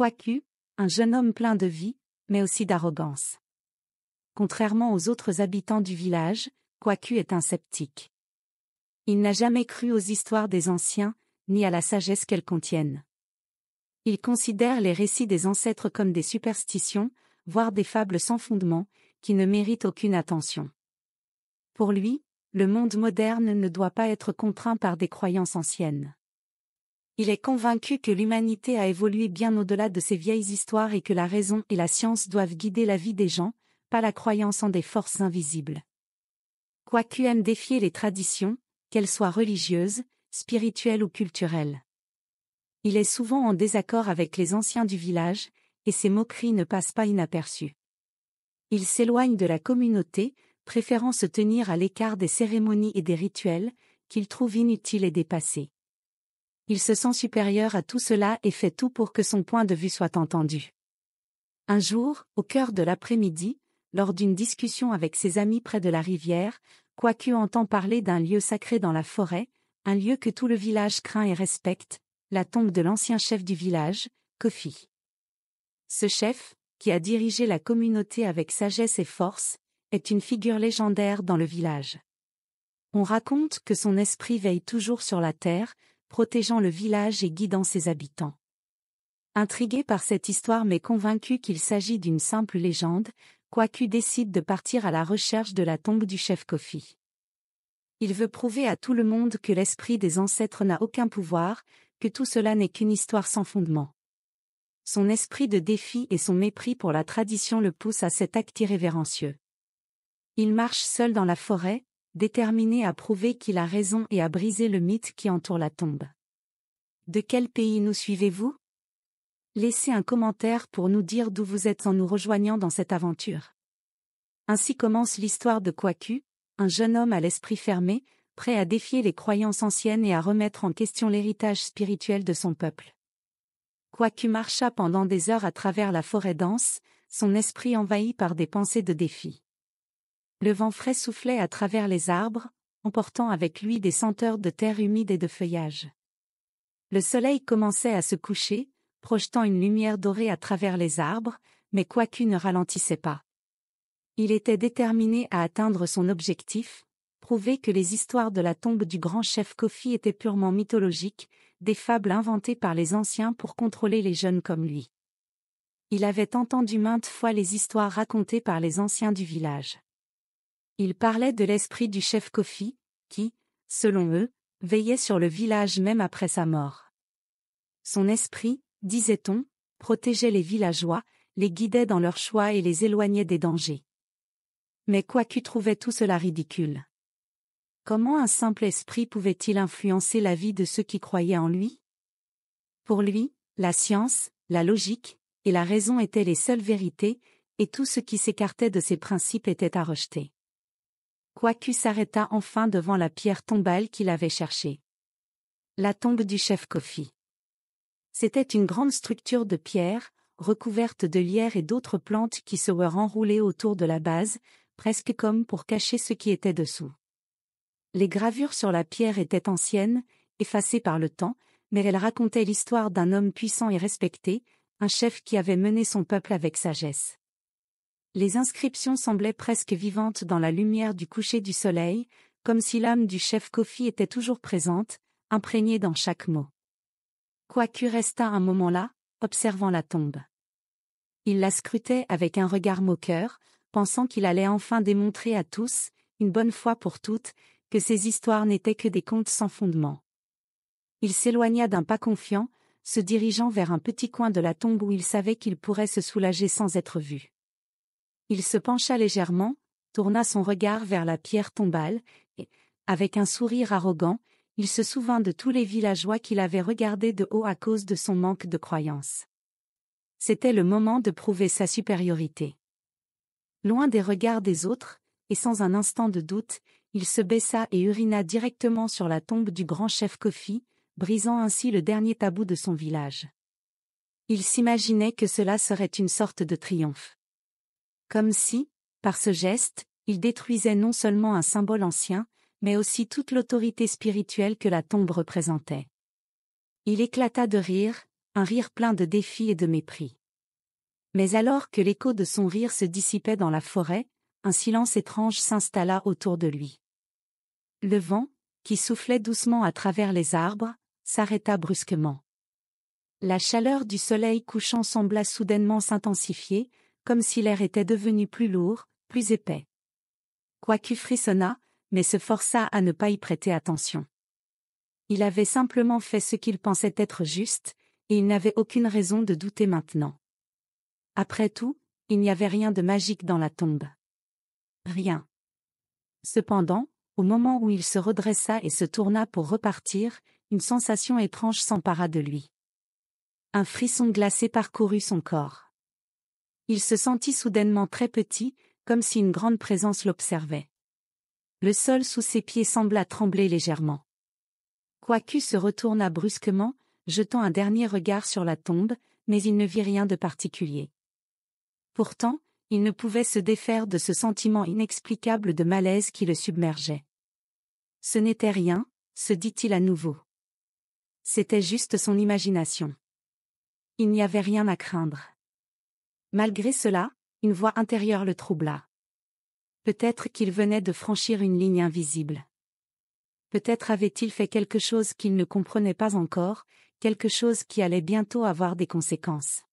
Kwaku, un jeune homme plein de vie, mais aussi d'arrogance. Contrairement aux autres habitants du village, Kwaku est un sceptique. Il n'a jamais cru aux histoires des anciens, ni à la sagesse qu'elles contiennent. Il considère les récits des ancêtres comme des superstitions, voire des fables sans fondement, qui ne méritent aucune attention. Pour lui, le monde moderne ne doit pas être contraint par des croyances anciennes. Il est convaincu que l'humanité a évolué bien au-delà de ces vieilles histoires et que la raison et la science doivent guider la vie des gens, pas la croyance en des forces invisibles. Kwaku aime défier les traditions, qu'elles soient religieuses, spirituelles ou culturelles. Il est souvent en désaccord avec les anciens du village, et ses moqueries ne passent pas inaperçues. Il s'éloigne de la communauté, préférant se tenir à l'écart des cérémonies et des rituels, qu'il trouve inutiles et dépassés. Il se sent supérieur à tout cela et fait tout pour que son point de vue soit entendu. Un jour, au cœur de l'après-midi, lors d'une discussion avec ses amis près de la rivière, Kwaku entend parler d'un lieu sacré dans la forêt, un lieu que tout le village craint et respecte, la tombe de l'ancien chef du village, Kofi. Ce chef, qui a dirigé la communauté avec sagesse et force, est une figure légendaire dans le village. On raconte que son esprit veille toujours sur la terre, protégeant le village et guidant ses habitants. Intrigué par cette histoire mais convaincu qu'il s'agit d'une simple légende, Kwaku décide de partir à la recherche de la tombe du chef Kofi. Il veut prouver à tout le monde que l'esprit des ancêtres n'a aucun pouvoir, que tout cela n'est qu'une histoire sans fondement. Son esprit de défi et son mépris pour la tradition le poussent à cet acte irrévérencieux. Il marche seul dans la forêt, déterminé à prouver qu'il a raison et à briser le mythe qui entoure la tombe. De quel pays nous suivez-vous? Laissez un commentaire pour nous dire d'où vous êtes en nous rejoignant dans cette aventure. Ainsi commence l'histoire de Kwaku, un jeune homme à l'esprit fermé, prêt à défier les croyances anciennes et à remettre en question l'héritage spirituel de son peuple. Kwaku marcha pendant des heures à travers la forêt dense, son esprit envahi par des pensées de défi. Le vent frais soufflait à travers les arbres, emportant avec lui des senteurs de terre humide et de feuillage. Le soleil commençait à se coucher, projetant une lumière dorée à travers les arbres, mais Kwaku ne ralentissait pas. Il était déterminé à atteindre son objectif, prouver que les histoires de la tombe du grand chef Kofi étaient purement mythologiques, des fables inventées par les anciens pour contrôler les jeunes comme lui. Il avait entendu maintes fois les histoires racontées par les anciens du village. Il parlait de l'esprit du chef Kofi, qui, selon eux, veillait sur le village même après sa mort. Son esprit, disait-on, protégeait les villageois, les guidait dans leurs choix et les éloignait des dangers. Mais Kwaku trouvait tout cela ridicule. Comment un simple esprit pouvait-il influencer la vie de ceux qui croyaient en lui? Pour lui, la science, la logique et la raison étaient les seules vérités, et tout ce qui s'écartait de ces principes était à rejeter. Kwaku s'arrêta enfin devant la pierre tombale qu'il avait cherchée. La tombe du chef Kofi. C'était une grande structure de pierre, recouverte de lierre et d'autres plantes qui se were enroulées autour de la base, presque comme pour cacher ce qui était dessous. Les gravures sur la pierre étaient anciennes, effacées par le temps, mais elles racontaient l'histoire d'un homme puissant et respecté, un chef qui avait mené son peuple avec sagesse. Les inscriptions semblaient presque vivantes dans la lumière du coucher du soleil, comme si l'âme du chef Kofi était toujours présente, imprégnée dans chaque mot. Kwaku resta un moment là, observant la tombe. Il la scrutait avec un regard moqueur, pensant qu'il allait enfin démontrer à tous, une bonne fois pour toutes, que ces histoires n'étaient que des contes sans fondement. Il s'éloigna d'un pas confiant, se dirigeant vers un petit coin de la tombe où il savait qu'il pourrait se soulager sans être vu. Il se pencha légèrement, tourna son regard vers la pierre tombale, et, avec un sourire arrogant, il se souvint de tous les villageois qu'il avait regardés de haut à cause de son manque de croyance. C'était le moment de prouver sa supériorité. Loin des regards des autres, et sans un instant de doute, il se baissa et urina directement sur la tombe du grand chef Kofi, brisant ainsi le dernier tabou de son village. Il s'imaginait que cela serait une sorte de triomphe. Comme si, par ce geste, il détruisait non seulement un symbole ancien, mais aussi toute l'autorité spirituelle que la tombe représentait. Il éclata de rire, un rire plein de défi et de mépris. Mais alors que l'écho de son rire se dissipait dans la forêt, un silence étrange s'installa autour de lui. Le vent, qui soufflait doucement à travers les arbres, s'arrêta brusquement. La chaleur du soleil couchant sembla soudainement s'intensifier, comme si l'air était devenu plus lourd, plus épais. Kwaku frissonna, mais se força à ne pas y prêter attention. Il avait simplement fait ce qu'il pensait être juste, et il n'avait aucune raison de douter maintenant. Après tout, il n'y avait rien de magique dans la tombe. Rien. Cependant, au moment où il se redressa et se tourna pour repartir, une sensation étrange s'empara de lui. Un frisson glacé parcourut son corps. Il se sentit soudainement très petit, comme si une grande présence l'observait. Le sol sous ses pieds sembla trembler légèrement. Kwaku se retourna brusquement, jetant un dernier regard sur la tombe, mais il ne vit rien de particulier. Pourtant, il ne pouvait se défaire de ce sentiment inexplicable de malaise qui le submergeait. Ce n'était rien, se dit-il à nouveau. C'était juste son imagination. Il n'y avait rien à craindre. Malgré cela, une voix intérieure le troubla. Peut-être qu'il venait de franchir une ligne invisible. Peut-être avait-il fait quelque chose qu'il ne comprenait pas encore, quelque chose qui allait bientôt avoir des conséquences.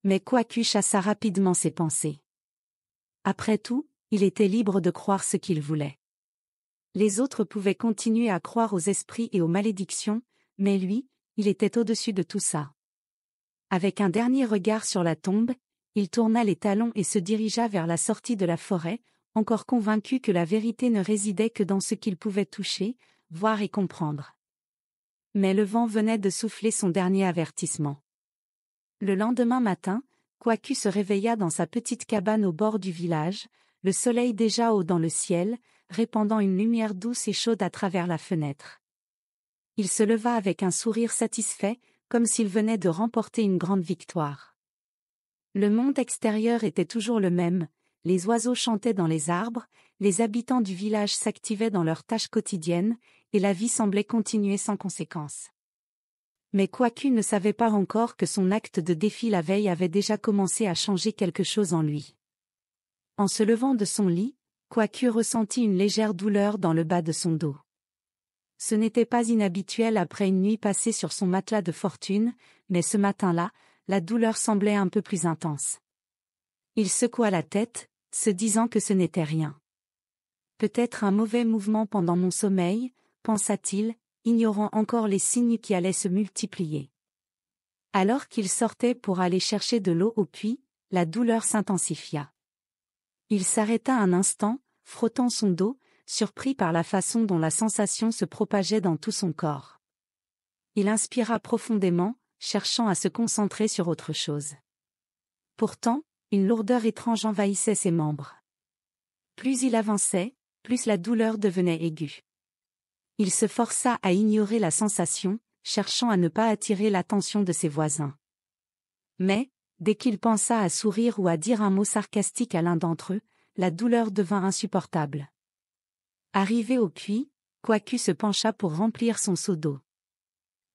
Mais Kwaku chassa rapidement ses pensées. Après tout, il était libre de croire ce qu'il voulait. Les autres pouvaient continuer à croire aux esprits et aux malédictions, mais lui, il était au-dessus de tout ça. Avec un dernier regard sur la tombe, il tourna les talons et se dirigea vers la sortie de la forêt, encore convaincu que la vérité ne résidait que dans ce qu'il pouvait toucher, voir et comprendre. Mais le vent venait de souffler son dernier avertissement. Le lendemain matin, Kwaku se réveilla dans sa petite cabane au bord du village, le soleil déjà haut dans le ciel, répandant une lumière douce et chaude à travers la fenêtre. Il se leva avec un sourire satisfait, comme s'il venait de remporter une grande victoire. Le monde extérieur était toujours le même, les oiseaux chantaient dans les arbres, les habitants du village s'activaient dans leurs tâches quotidiennes, et la vie semblait continuer sans conséquence. Mais Kwaku ne savait pas encore que son acte de défi la veille avait déjà commencé à changer quelque chose en lui. En se levant de son lit, Kwaku ressentit une légère douleur dans le bas de son dos. Ce n'était pas inhabituel après une nuit passée sur son matelas de fortune, mais ce matin-là, la douleur semblait un peu plus intense. Il secoua la tête, se disant que ce n'était rien. Peut-être un mauvais mouvement pendant mon sommeil, pensa-t-il, ignorant encore les signes qui allaient se multiplier. Alors qu'il sortait pour aller chercher de l'eau au puits, la douleur s'intensifia. Il s'arrêta un instant, frottant son dos, surpris par la façon dont la sensation se propageait dans tout son corps. Il inspira profondément, cherchant à se concentrer sur autre chose. Pourtant, une lourdeur étrange envahissait ses membres. Plus il avançait, plus la douleur devenait aiguë. Il se força à ignorer la sensation, cherchant à ne pas attirer l'attention de ses voisins. Mais, dès qu'il pensa à sourire ou à dire un mot sarcastique à l'un d'entre eux, la douleur devint insupportable. Arrivé au puits, Kwaku se pencha pour remplir son seau d'eau.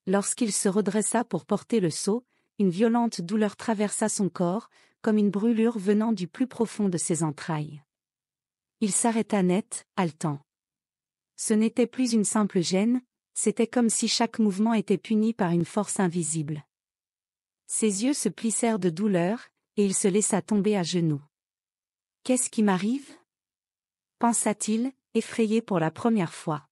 Lorsqu'il se redressa pour porter le seau, une violente douleur traversa son corps, comme une brûlure venant du plus profond de ses entrailles. Il s'arrêta net, haletant. Ce n'était plus une simple gêne, c'était comme si chaque mouvement était puni par une force invisible. Ses yeux se plissèrent de douleur, et il se laissa tomber à genoux. « Qu'est-ce qui m'arrive » pensa-t-il, effrayé pour la première fois.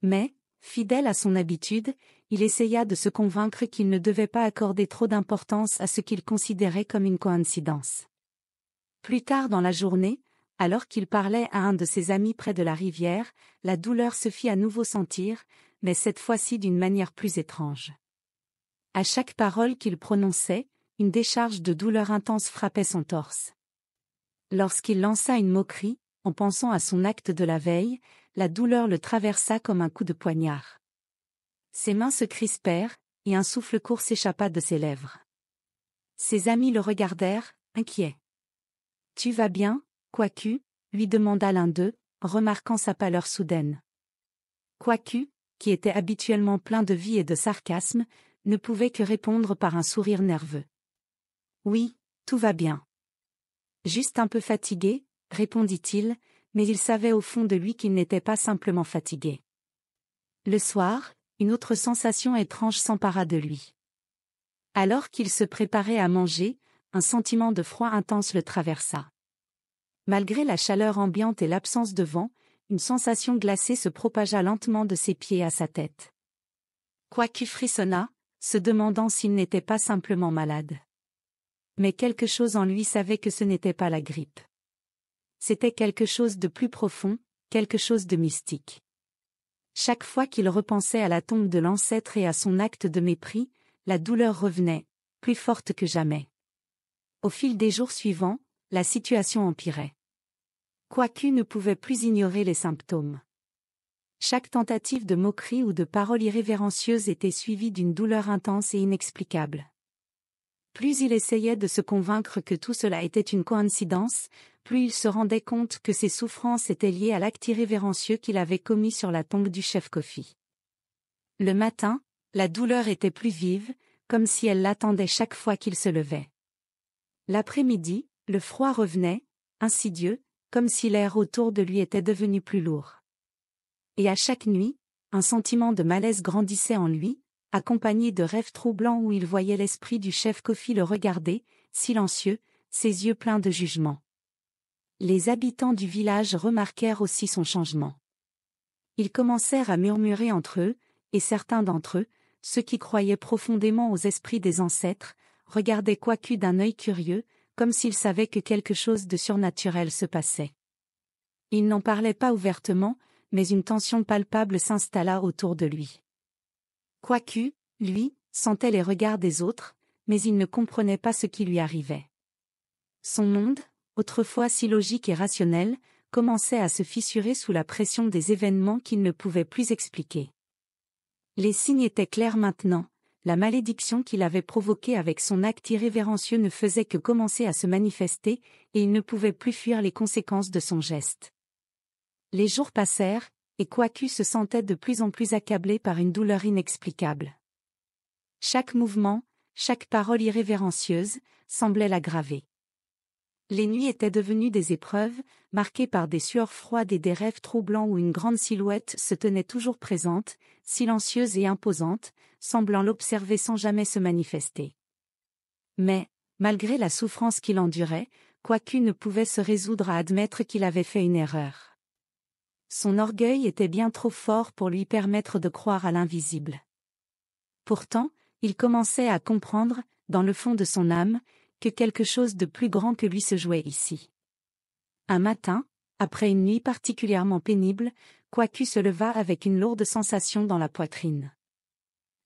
Mais, fidèle à son habitude, il essaya de se convaincre qu'il ne devait pas accorder trop d'importance à ce qu'il considérait comme une coïncidence. Plus tard dans la journée, alors qu'il parlait à un de ses amis près de la rivière, la douleur se fit à nouveau sentir, mais cette fois-ci d'une manière plus étrange. À chaque parole qu'il prononçait, une décharge de douleur intense frappait son torse. Lorsqu'il lança une moquerie, en pensant à son acte de la veille, la douleur le traversa comme un coup de poignard. Ses mains se crispèrent, et un souffle court s'échappa de ses lèvres. Ses amis le regardèrent, inquiets. « Tu vas bien, Kwaku » lui demanda l'un d'eux, remarquant sa pâleur soudaine. Kwaku, qui était habituellement plein de vie et de sarcasme, ne pouvait que répondre par un sourire nerveux. Oui, tout va bien. Juste un peu fatigué, répondit-il, mais il savait au fond de lui qu'il n'était pas simplement fatigué. Le soir, une autre sensation étrange s'empara de lui. Alors qu'il se préparait à manger, un sentiment de froid intense le traversa. Malgré la chaleur ambiante et l'absence de vent, une sensation glacée se propagea lentement de ses pieds à sa tête. Kwaku frissonna, se demandant s'il n'était pas simplement malade. Mais quelque chose en lui savait que ce n'était pas la grippe. C'était quelque chose de plus profond, quelque chose de mystique. Chaque fois qu'il repensait à la tombe de l'ancêtre et à son acte de mépris, la douleur revenait, plus forte que jamais. Au fil des jours suivants, la situation empirait. Kwaku ne pouvait plus ignorer les symptômes. Chaque tentative de moquerie ou de parole irrévérencieuse était suivie d'une douleur intense et inexplicable. Plus il essayait de se convaincre que tout cela était une coïncidence, plus il se rendait compte que ses souffrances étaient liées à l'acte irrévérencieux qu'il avait commis sur la tombe du chef Kofi. Le matin, la douleur était plus vive, comme si elle l'attendait chaque fois qu'il se levait. L'après-midi, le froid revenait, insidieux, comme si l'air autour de lui était devenu plus lourd. Et à chaque nuit, un sentiment de malaise grandissait en lui, accompagné de rêves troublants où il voyait l'esprit du chef Kofi le regarder, silencieux, ses yeux pleins de jugement. Les habitants du village remarquèrent aussi son changement. Ils commencèrent à murmurer entre eux, et certains d'entre eux, ceux qui croyaient profondément aux esprits des ancêtres, regardaient Kwaku d'un œil curieux, comme s'ils savaient que quelque chose de surnaturel se passait. Ils n'en parlaient pas ouvertement, mais une tension palpable s'installa autour de lui. Kwaku, lui, sentait les regards des autres, mais il ne comprenait pas ce qui lui arrivait. Son monde, autrefois si logique et rationnel, commençait à se fissurer sous la pression des événements qu'il ne pouvait plus expliquer. Les signes étaient clairs maintenant, la malédiction qu'il avait provoquée avec son acte irrévérencieux ne faisait que commencer à se manifester, et il ne pouvait plus fuir les conséquences de son geste. Les jours passèrent, et Kwaku se sentait de plus en plus accablé par une douleur inexplicable. Chaque mouvement, chaque parole irrévérencieuse, semblait l'aggraver. Les nuits étaient devenues des épreuves, marquées par des sueurs froides et des rêves troublants où une grande silhouette se tenait toujours présente, silencieuse et imposante, semblant l'observer sans jamais se manifester. Mais, malgré la souffrance qu'il endurait, Kwaku ne pouvait se résoudre à admettre qu'il avait fait une erreur. Son orgueil était bien trop fort pour lui permettre de croire à l'invisible. Pourtant, il commençait à comprendre, dans le fond de son âme, que quelque chose de plus grand que lui se jouait ici. Un matin, après une nuit particulièrement pénible, Kwaku se leva avec une lourde sensation dans la poitrine.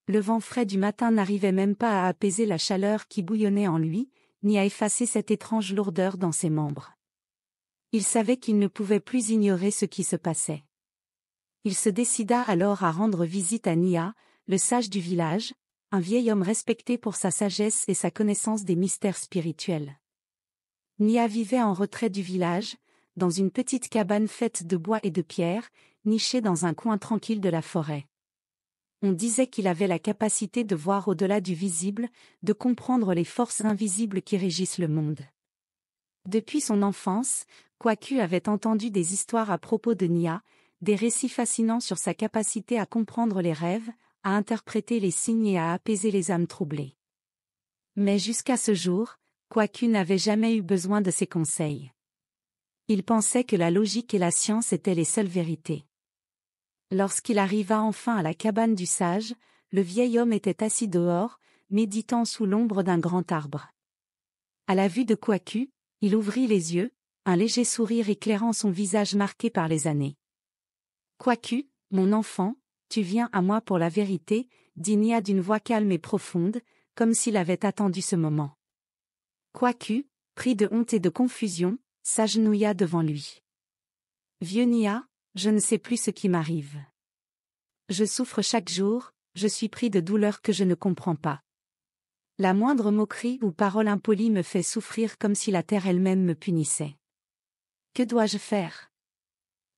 Le vent frais du matin n'arrivait même pas à apaiser la chaleur qui bouillonnait en lui, ni à effacer cette étrange lourdeur dans ses membres. Il savait qu'il ne pouvait plus ignorer ce qui se passait. Il se décida alors à rendre visite à Nia, le sage du village, un vieil homme respecté pour sa sagesse et sa connaissance des mystères spirituels. Nia vivait en retrait du village, dans une petite cabane faite de bois et de pierre, nichée dans un coin tranquille de la forêt. On disait qu'il avait la capacité de voir au-delà du visible, de comprendre les forces invisibles qui régissent le monde. Depuis son enfance, Kwaku avait entendu des histoires à propos de Nia, des récits fascinants sur sa capacité à comprendre les rêves, à interpréter les signes et à apaiser les âmes troublées. Mais jusqu'à ce jour, Kwaku n'avait jamais eu besoin de ses conseils. Il pensait que la logique et la science étaient les seules vérités. Lorsqu'il arriva enfin à la cabane du sage, le vieil homme était assis dehors, méditant sous l'ombre d'un grand arbre. À la vue de Kwaku, il ouvrit les yeux, un léger sourire éclairant son visage marqué par les années. « Kwaku, mon enfant, tu viens à moi pour la vérité, » dit Nia d'une voix calme et profonde, comme s'il avait attendu ce moment. Kwaku, pris de honte et de confusion, s'agenouilla devant lui. « Vieux Nia, je ne sais plus ce qui m'arrive. Je souffre chaque jour, je suis pris de douleurs que je ne comprends pas. La moindre moquerie ou parole impolie me fait souffrir comme si la terre elle-même me punissait. Que dois-je faire ?»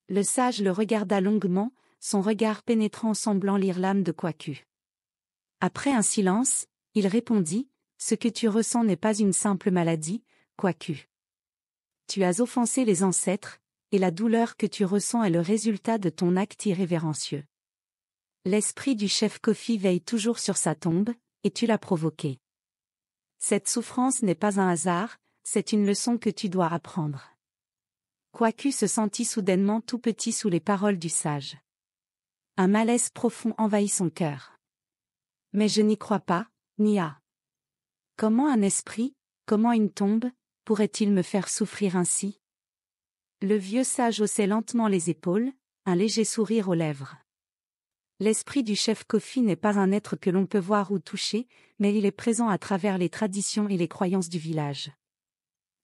Le sage le regarda longuement, son regard pénétrant semblant lire l'âme de Kwaku. Après un silence, il répondit, « Ce que tu ressens n'est pas une simple maladie, quoique. Tu as offensé les ancêtres, et la douleur que tu ressens est le résultat de ton acte irrévérencieux. L'esprit du chef Kofi veille toujours sur sa tombe, et tu l'as provoqué. Cette souffrance n'est pas un hasard, c'est une leçon que tu dois apprendre. » Kwaku se sentit soudainement tout petit sous les paroles du sage. Un malaise profond envahit son cœur. « Mais je n'y crois pas, Nia. Comment un esprit, comment une tombe, pourrait-il me faire souffrir ainsi ?» Le vieux sage haussait lentement les épaules, un léger sourire aux lèvres. L'esprit du chef Kofi n'est pas un être que l'on peut voir ou toucher, mais il est présent à travers les traditions et les croyances du village.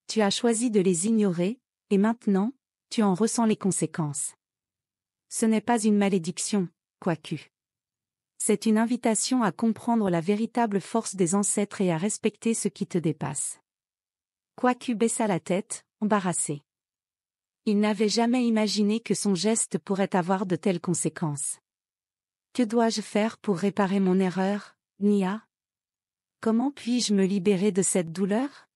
Tu as choisi de les ignorer, et maintenant, tu en ressens les conséquences. Ce n'est pas une malédiction, Kwaku. C'est une invitation à comprendre la véritable force des ancêtres et à respecter ce qui te dépasse. Kwaku baissa la tête, embarrassé. Il n'avait jamais imaginé que son geste pourrait avoir de telles conséquences. Que dois-je faire pour réparer mon erreur, Nia? Comment puis-je me libérer de cette douleur?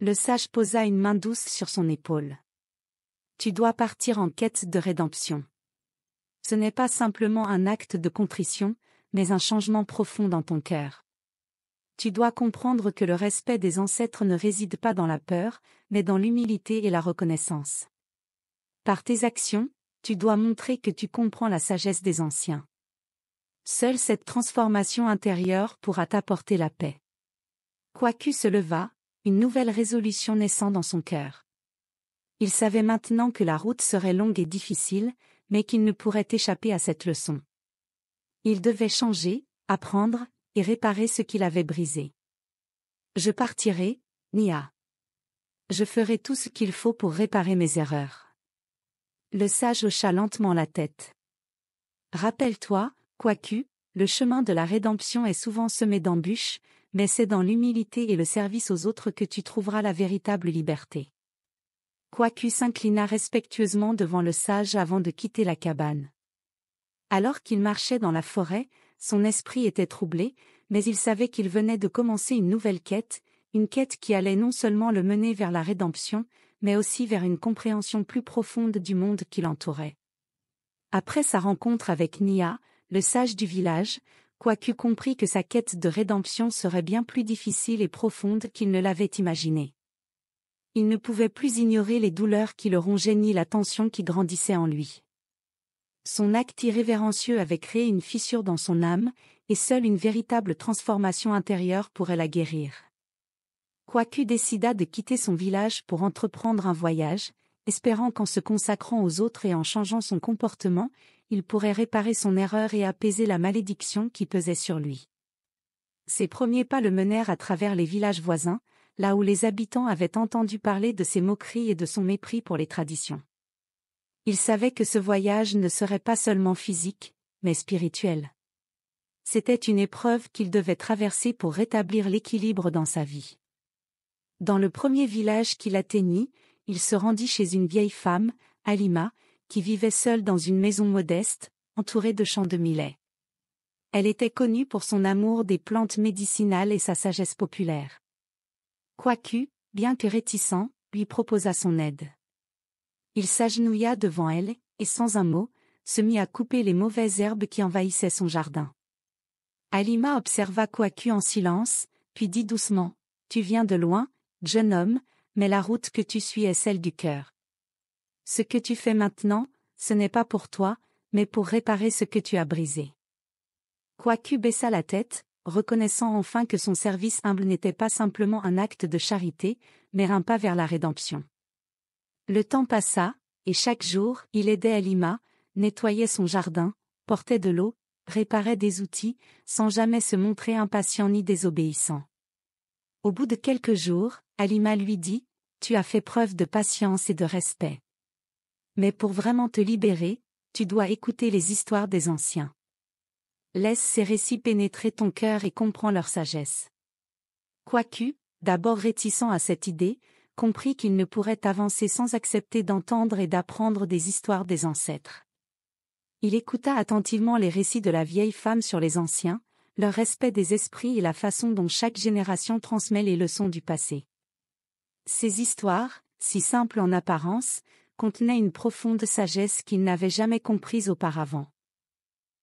Le sage posa une main douce sur son épaule. Tu dois partir en quête de rédemption. Ce n'est pas simplement un acte de contrition, mais un changement profond dans ton cœur. Tu dois comprendre que le respect des ancêtres ne réside pas dans la peur, mais dans l'humilité et la reconnaissance. Par tes actions, tu dois montrer que tu comprends la sagesse des anciens. Seule cette transformation intérieure pourra t'apporter la paix. Kwaku se leva, une nouvelle résolution naissant dans son cœur. Il savait maintenant que la route serait longue et difficile, mais qu'il ne pourrait échapper à cette leçon. Il devait changer, apprendre, et réparer ce qu'il avait brisé. Je partirai, Nia. Je ferai tout ce qu'il faut pour réparer mes erreurs. Le sage hocha lentement la tête. Rappelle-toi, Kwaku, le chemin de la rédemption est souvent semé d'embûches, mais c'est dans l'humilité et le service aux autres que tu trouveras la véritable liberté. Kwaku s'inclina respectueusement devant le sage avant de quitter la cabane. Alors qu'il marchait dans la forêt, son esprit était troublé, mais il savait qu'il venait de commencer une nouvelle quête, une quête qui allait non seulement le mener vers la rédemption, mais aussi vers une compréhension plus profonde du monde qui l'entourait. Après sa rencontre avec Nia, le sage du village, Kwaku comprit que sa quête de rédemption serait bien plus difficile et profonde qu'il ne l'avait imaginé. Il ne pouvait plus ignorer les douleurs qui le rongeaient ni la tension qui grandissait en lui. Son acte irrévérencieux avait créé une fissure dans son âme, et seule une véritable transformation intérieure pourrait la guérir. Kwaku décida de quitter son village pour entreprendre un voyage, espérant qu'en se consacrant aux autres et en changeant son comportement, il pourrait réparer son erreur et apaiser la malédiction qui pesait sur lui. Ses premiers pas le menèrent à travers les villages voisins, là où les habitants avaient entendu parler de ses moqueries et de son mépris pour les traditions. Il savait que ce voyage ne serait pas seulement physique, mais spirituel. C'était une épreuve qu'il devait traverser pour rétablir l'équilibre dans sa vie. Dans le premier village qu'il atteignit, il se rendit chez une vieille femme, Halima, qui vivait seule dans une maison modeste, entourée de champs de millet. Elle était connue pour son amour des plantes médicinales et sa sagesse populaire. Kwaku, bien que réticent, lui proposa son aide. Il s'agenouilla devant elle, et sans un mot, se mit à couper les mauvaises herbes qui envahissaient son jardin. Halima observa Kwaku en silence, puis dit doucement, « Tu viens de loin, jeune homme, mais la route que tu suis est celle du cœur. Ce que tu fais maintenant, ce n'est pas pour toi, mais pour réparer ce que tu as brisé. » Kwaku baissa la tête, reconnaissant enfin que son service humble n'était pas simplement un acte de charité, mais un pas vers la rédemption. Le temps passa, et chaque jour, il aidait Halima, nettoyait son jardin, portait de l'eau, réparait des outils, sans jamais se montrer impatient ni désobéissant. Au bout de quelques jours, Halima lui dit, « Tu as fait preuve de patience et de respect. Mais pour vraiment te libérer, tu dois écouter les histoires des anciens. Laisse ces récits pénétrer ton cœur et comprends leur sagesse. » Kwaku, d'abord réticent à cette idée, comprit qu'il ne pourrait avancer sans accepter d'entendre et d'apprendre des histoires des ancêtres. Il écouta attentivement les récits de la vieille femme sur les anciens, leur respect des esprits et la façon dont chaque génération transmet les leçons du passé. Ces histoires, si simples en apparence, contenaient une profonde sagesse qu'ils n'avaient jamais comprise auparavant.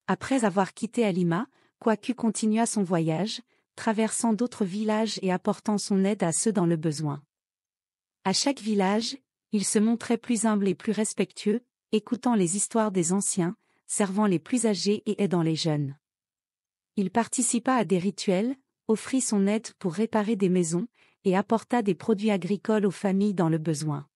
Après avoir quitté Halima, Kwaku continua son voyage, traversant d'autres villages et apportant son aide à ceux dans le besoin. À chaque village, il se montrait plus humble et plus respectueux, écoutant les histoires des anciens, servant les plus âgés et aidant les jeunes. Il participa à des rituels, offrit son aide pour réparer des maisons, et apporta des produits agricoles aux familles dans le besoin.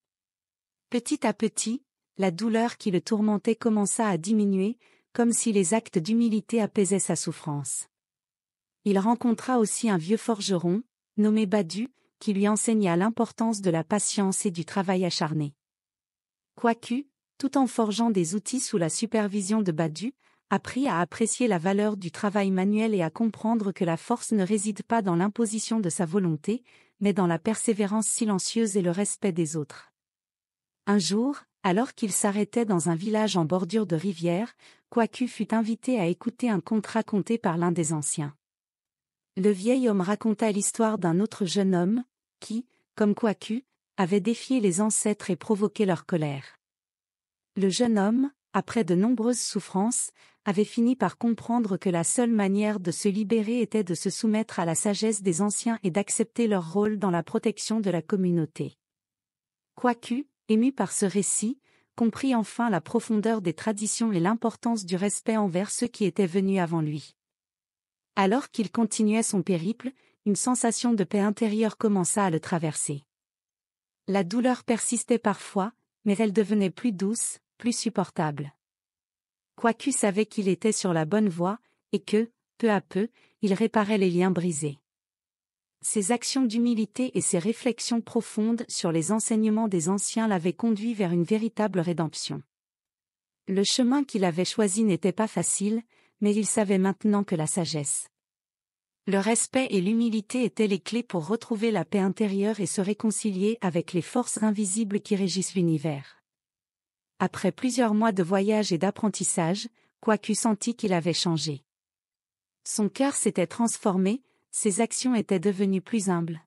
Petit à petit, la douleur qui le tourmentait commença à diminuer, comme si les actes d'humilité apaisaient sa souffrance. Il rencontra aussi un vieux forgeron, nommé Badu, qui lui enseigna l'importance de la patience et du travail acharné. Kwaku, tout en forgeant des outils sous la supervision de Badu, apprit à apprécier la valeur du travail manuel et à comprendre que la force ne réside pas dans l'imposition de sa volonté, mais dans la persévérance silencieuse et le respect des autres. Un jour, alors qu'il s'arrêtait dans un village en bordure de rivière, Kwaku fut invité à écouter un conte raconté par l'un des anciens. Le vieil homme raconta l'histoire d'un autre jeune homme, qui, comme Kwaku, avait défié les ancêtres et provoqué leur colère. Le jeune homme, après de nombreuses souffrances, avait fini par comprendre que la seule manière de se libérer était de se soumettre à la sagesse des anciens et d'accepter leur rôle dans la protection de la communauté. Kwaku, ému par ce récit, comprit enfin la profondeur des traditions et l'importance du respect envers ceux qui étaient venus avant lui. Alors qu'il continuait son périple, une sensation de paix intérieure commença à le traverser. La douleur persistait parfois, mais elle devenait plus douce, plus supportable. Kwaku savait qu'il était sur la bonne voie, et que, peu à peu, il réparait les liens brisés. Ses actions d'humilité et ses réflexions profondes sur les enseignements des anciens l'avaient conduit vers une véritable rédemption. Le chemin qu'il avait choisi n'était pas facile, mais il savait maintenant que la sagesse, le respect et l'humilité étaient les clés pour retrouver la paix intérieure et se réconcilier avec les forces invisibles qui régissent l'univers. Après plusieurs mois de voyage et d'apprentissage, Kwaku sentit qu'il avait changé. Son cœur s'était transformé, ses actions étaient devenues plus humbles.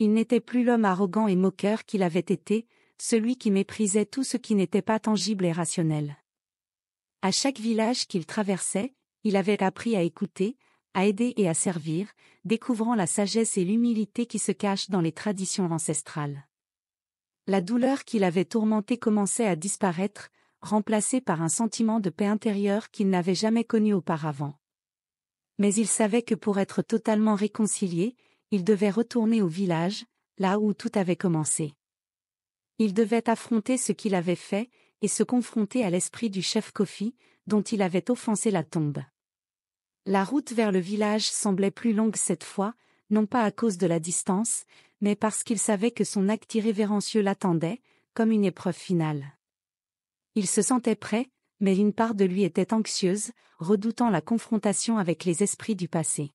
Il n'était plus l'homme arrogant et moqueur qu'il avait été, celui qui méprisait tout ce qui n'était pas tangible et rationnel. À chaque village qu'il traversait, il avait appris à écouter, à aider et à servir, découvrant la sagesse et l'humilité qui se cachent dans les traditions ancestrales. La douleur qui l'avait tourmenté commençait à disparaître, remplacée par un sentiment de paix intérieure qu'il n'avait jamais connu auparavant. Mais il savait que pour être totalement réconcilié, il devait retourner au village, là où tout avait commencé. Il devait affronter ce qu'il avait fait, et se confronter à l'esprit du chef Kofi, dont il avait offensé la tombe. La route vers le village semblait plus longue cette fois, non pas à cause de la distance, mais parce qu'il savait que son acte irrévérencieux l'attendait, comme une épreuve finale. Il se sentait prêt, mais une part de lui était anxieuse, redoutant la confrontation avec les esprits du passé.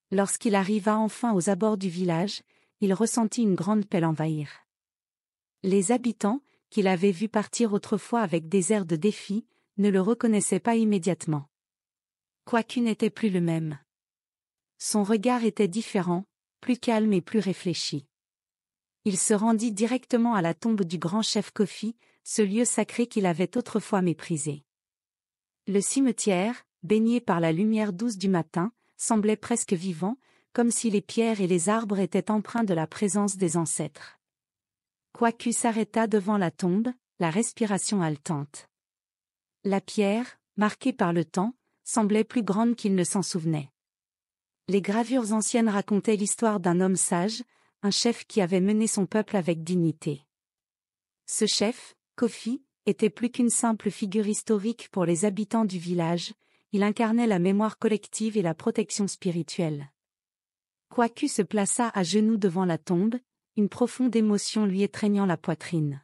Lorsqu'il arriva enfin aux abords du village, il ressentit une grande paix l'envahir. Les habitants, qu'il avait vus partir autrefois avec des airs de défi, ne le reconnaissaient pas immédiatement. Kwaku n'était plus le même. Son regard était différent, plus calme et plus réfléchi. Il se rendit directement à la tombe du grand chef Kofi, ce lieu sacré qu'il avait autrefois méprisé. Le cimetière, baigné par la lumière douce du matin, semblait presque vivant, comme si les pierres et les arbres étaient empreints de la présence des ancêtres. Kwaku s'arrêta devant la tombe, la respiration haletante. La pierre, marquée par le temps, semblait plus grande qu'il ne s'en souvenait. Les gravures anciennes racontaient l'histoire d'un homme sage, un chef qui avait mené son peuple avec dignité. Ce chef, Kofi, était plus qu'une simple figure historique pour les habitants du village, il incarnait la mémoire collective et la protection spirituelle. Kwaku se plaça à genoux devant la tombe, une profonde émotion lui étreignant la poitrine.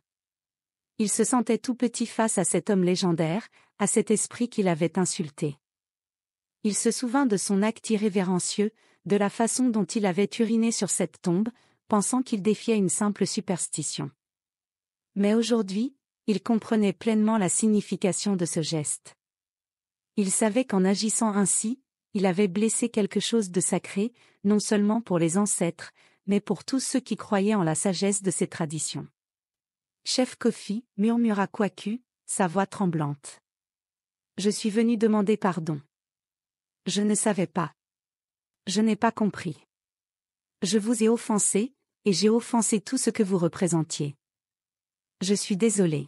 Il se sentait tout petit face à cet homme légendaire, à cet esprit qu'il avait insulté. Il se souvint de son acte irrévérencieux, de la façon dont il avait uriné sur cette tombe, pensant qu'il défiait une simple superstition. Mais aujourd'hui, il comprenait pleinement la signification de ce geste. Il savait qu'en agissant ainsi, il avait blessé quelque chose de sacré, non seulement pour les ancêtres, mais pour tous ceux qui croyaient en la sagesse de ces traditions. Chef Kofi, murmura Kwaku, sa voix tremblante. Je suis venu demander pardon. Je ne savais pas. Je n'ai pas compris. Je vous ai offensé, et j'ai offensé tout ce que vous représentiez. Je suis désolé.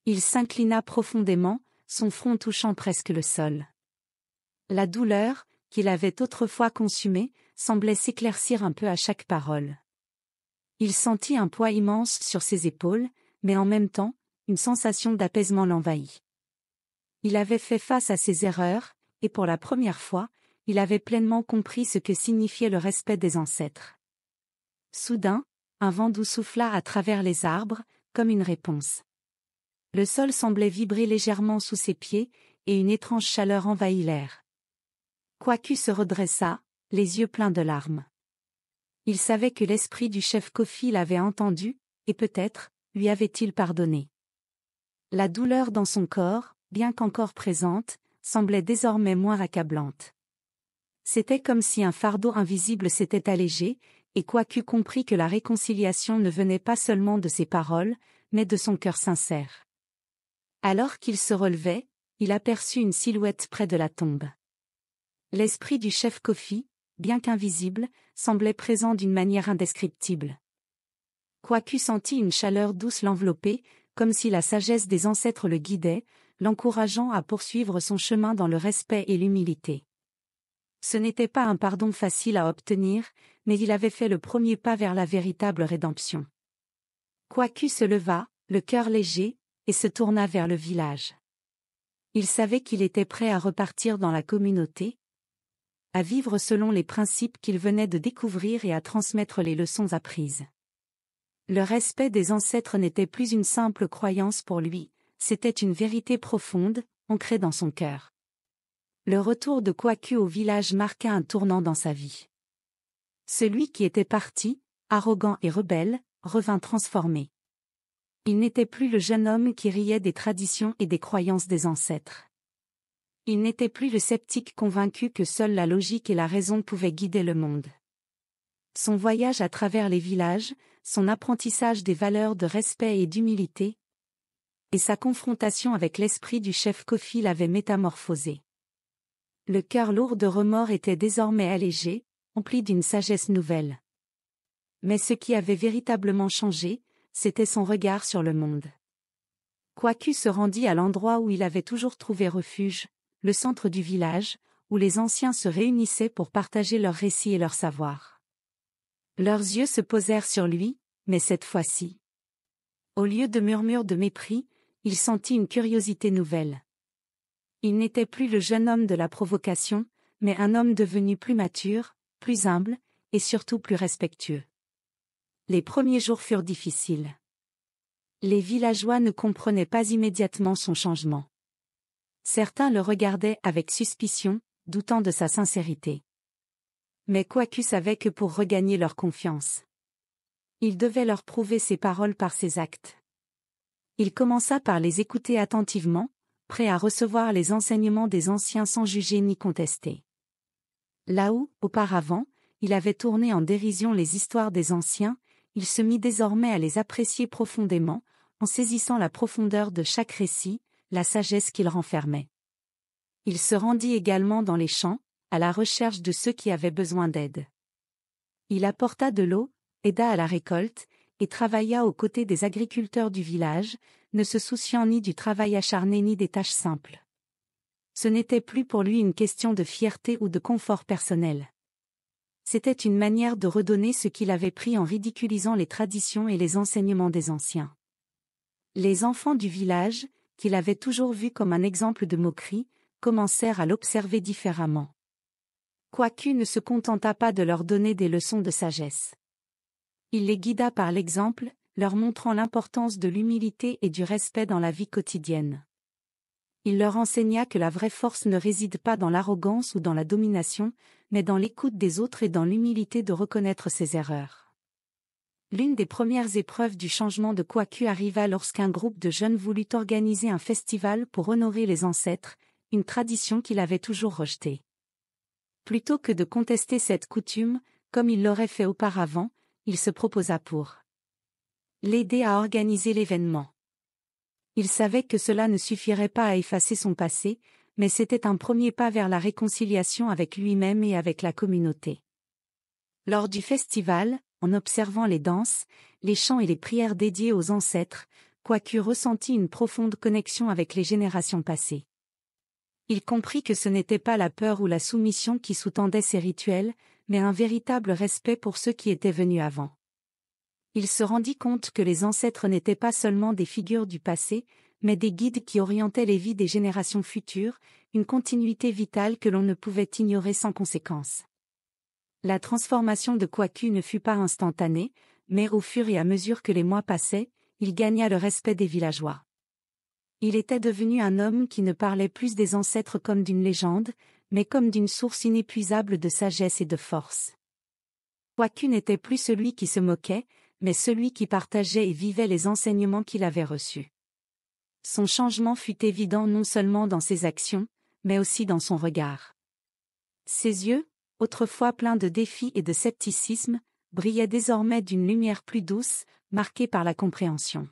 Il s'inclina profondément, son front touchant presque le sol. La douleur, qu'il avait autrefois consumée, semblait s'éclaircir un peu à chaque parole. Il sentit un poids immense sur ses épaules, mais en même temps, une sensation d'apaisement l'envahit. Il avait fait face à ses erreurs, et pour la première fois, il avait pleinement compris ce que signifiait le respect des ancêtres. Soudain, un vent doux souffla à travers les arbres, comme une réponse. Le sol semblait vibrer légèrement sous ses pieds, et une étrange chaleur envahit l'air. Kwaku se redressa, les yeux pleins de larmes. Il savait que l'esprit du chef Kofi l'avait entendu, et peut-être, lui avait-il pardonné. La douleur dans son corps, bien qu'encore présente, semblait désormais moins accablante. C'était comme si un fardeau invisible s'était allégé, et Kwaku comprit que la réconciliation ne venait pas seulement de ses paroles, mais de son cœur sincère. Alors qu'il se relevait, il aperçut une silhouette près de la tombe. L'esprit du chef Kofi, bien qu'invisible, semblait présent d'une manière indescriptible. Kwaku sentit une chaleur douce l'envelopper, comme si la sagesse des ancêtres le guidait, l'encourageant à poursuivre son chemin dans le respect et l'humilité. Ce n'était pas un pardon facile à obtenir, mais il avait fait le premier pas vers la véritable rédemption. Kwaku se leva, le cœur léger, et se tourna vers le village. Il savait qu'il était prêt à repartir dans la communauté, à vivre selon les principes qu'il venait de découvrir et à transmettre les leçons apprises. Le respect des ancêtres n'était plus une simple croyance pour lui, c'était une vérité profonde, ancrée dans son cœur. Le retour de Kwaku au village marqua un tournant dans sa vie. Celui qui était parti, arrogant et rebelle, revint transformé. Il n'était plus le jeune homme qui riait des traditions et des croyances des ancêtres. Il n'était plus le sceptique convaincu que seule la logique et la raison pouvaient guider le monde. Son voyage à travers les villages, son apprentissage des valeurs de respect et d'humilité, et sa confrontation avec l'esprit du chef Kofi l'avaient métamorphosé. Le cœur lourd de remords était désormais allégé, empli d'une sagesse nouvelle. Mais ce qui avait véritablement changé, c'était son regard sur le monde. Kwaku se rendit à l'endroit où il avait toujours trouvé refuge, le centre du village, où les anciens se réunissaient pour partager leurs récits et leurs savoirs. Leurs yeux se posèrent sur lui, mais cette fois-ci. Au lieu de murmures de mépris, il sentit une curiosité nouvelle. Il n'était plus le jeune homme de la provocation, mais un homme devenu plus mature, plus humble, et surtout plus respectueux. Les premiers jours furent difficiles. Les villageois ne comprenaient pas immédiatement son changement. Certains le regardaient avec suspicion, doutant de sa sincérité. Mais Kwaku savait que pour regagner leur confiance, il devait leur prouver ses paroles par ses actes. Il commença par les écouter attentivement, prêt à recevoir les enseignements des anciens sans juger ni contester. Là où, auparavant, il avait tourné en dérision les histoires des anciens, il se mit désormais à les apprécier profondément, en saisissant la profondeur de chaque récit, la sagesse qu'il renfermait. Il se rendit également dans les champs, à la recherche de ceux qui avaient besoin d'aide. Il apporta de l'eau, aida à la récolte, et travailla aux côtés des agriculteurs du village, ne se souciant ni du travail acharné ni des tâches simples. Ce n'était plus pour lui une question de fierté ou de confort personnel. C'était une manière de redonner ce qu'il avait pris en ridiculisant les traditions et les enseignements des anciens. Les enfants du village, qu'il avait toujours vus comme un exemple de moquerie, commencèrent à l'observer différemment. Kwaku ne se contenta pas de leur donner des leçons de sagesse. Il les guida par l'exemple, leur montrant l'importance de l'humilité et du respect dans la vie quotidienne. Il leur enseigna que la vraie force ne réside pas dans l'arrogance ou dans la domination, mais dans l'écoute des autres et dans l'humilité de reconnaître ses erreurs. L'une des premières épreuves du changement de Kwaku arriva lorsqu'un groupe de jeunes voulut organiser un festival pour honorer les ancêtres, une tradition qu'il avait toujours rejetée. Plutôt que de contester cette coutume, comme il l'aurait fait auparavant, il se proposa pour l'aider à organiser l'événement. Il savait que cela ne suffirait pas à effacer son passé, mais c'était un premier pas vers la réconciliation avec lui-même et avec la communauté. Lors du festival, en observant les danses, les chants et les prières dédiées aux ancêtres, Kwaku ressentit une profonde connexion avec les générations passées. Il comprit que ce n'était pas la peur ou la soumission qui sous-tendaient ces rituels, mais un véritable respect pour ceux qui étaient venus avant. Il se rendit compte que les ancêtres n'étaient pas seulement des figures du passé, mais des guides qui orientaient les vies des générations futures, une continuité vitale que l'on ne pouvait ignorer sans conséquence. La transformation de Kwaku ne fut pas instantanée, mais au fur et à mesure que les mois passaient, il gagna le respect des villageois. Il était devenu un homme qui ne parlait plus des ancêtres comme d'une légende, mais comme d'une source inépuisable de sagesse et de force. Kwaku n'était plus celui qui se moquait, mais celui qui partageait et vivait les enseignements qu'il avait reçus. Son changement fut évident non seulement dans ses actions, mais aussi dans son regard. Ses yeux, autrefois pleins de défis et de scepticisme, brillaient désormais d'une lumière plus douce, marquée par la compréhension.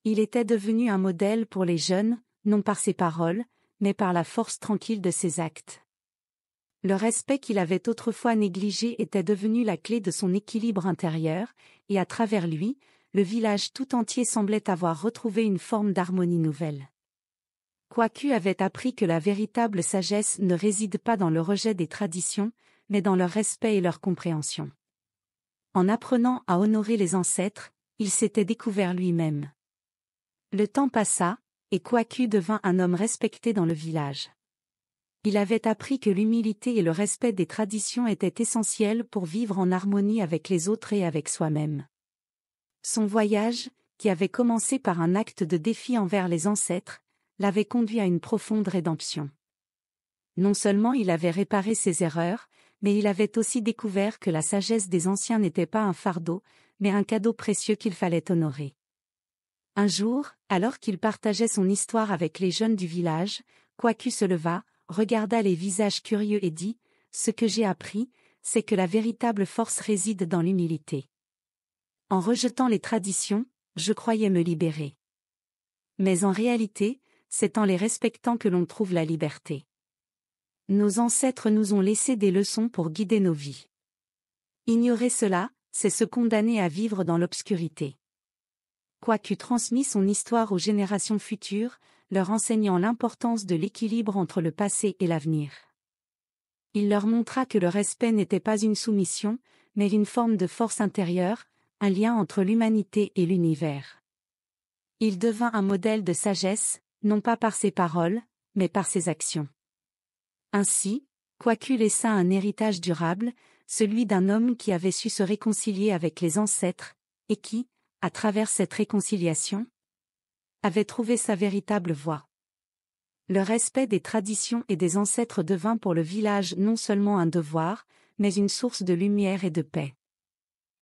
Il était devenu un modèle pour les jeunes, non par ses paroles, mais par la force tranquille de ses actes. Le respect qu'il avait autrefois négligé était devenu la clé de son équilibre intérieur, et à travers lui, le village tout entier semblait avoir retrouvé une forme d'harmonie nouvelle. Kwaku avait appris que la véritable sagesse ne réside pas dans le rejet des traditions, mais dans leur respect et leur compréhension. En apprenant à honorer les ancêtres, il s'était découvert lui-même. Le temps passa, et Kwaku devint un homme respecté dans le village. Il avait appris que l'humilité et le respect des traditions étaient essentiels pour vivre en harmonie avec les autres et avec soi-même. Son voyage, qui avait commencé par un acte de défi envers les ancêtres, l'avait conduit à une profonde rédemption. Non seulement il avait réparé ses erreurs, mais il avait aussi découvert que la sagesse des anciens n'était pas un fardeau, mais un cadeau précieux qu'il fallait honorer. Un jour, alors qu'il partageait son histoire avec les jeunes du village, Kwaku se leva, regarda les visages curieux et dit « Ce que j'ai appris, c'est que la véritable force réside dans l'humilité. En rejetant les traditions, je croyais me libérer. Mais en réalité, c'est en les respectant que l'on trouve la liberté. Nos ancêtres nous ont laissé des leçons pour guider nos vies. Ignorer cela, c'est se condamner à vivre dans l'obscurité. » Kwaku transmit son histoire aux générations futures, leur enseignant l'importance de l'équilibre entre le passé et l'avenir. Il leur montra que le respect n'était pas une soumission, mais une forme de force intérieure, un lien entre l'humanité et l'univers. Il devint un modèle de sagesse, non pas par ses paroles, mais par ses actions. Ainsi, Kwaku laissa un héritage durable, celui d'un homme qui avait su se réconcilier avec les ancêtres, et qui, à travers cette réconciliation, avait trouvé sa véritable voie. Le respect des traditions et des ancêtres devint pour le village non seulement un devoir, mais une source de lumière et de paix.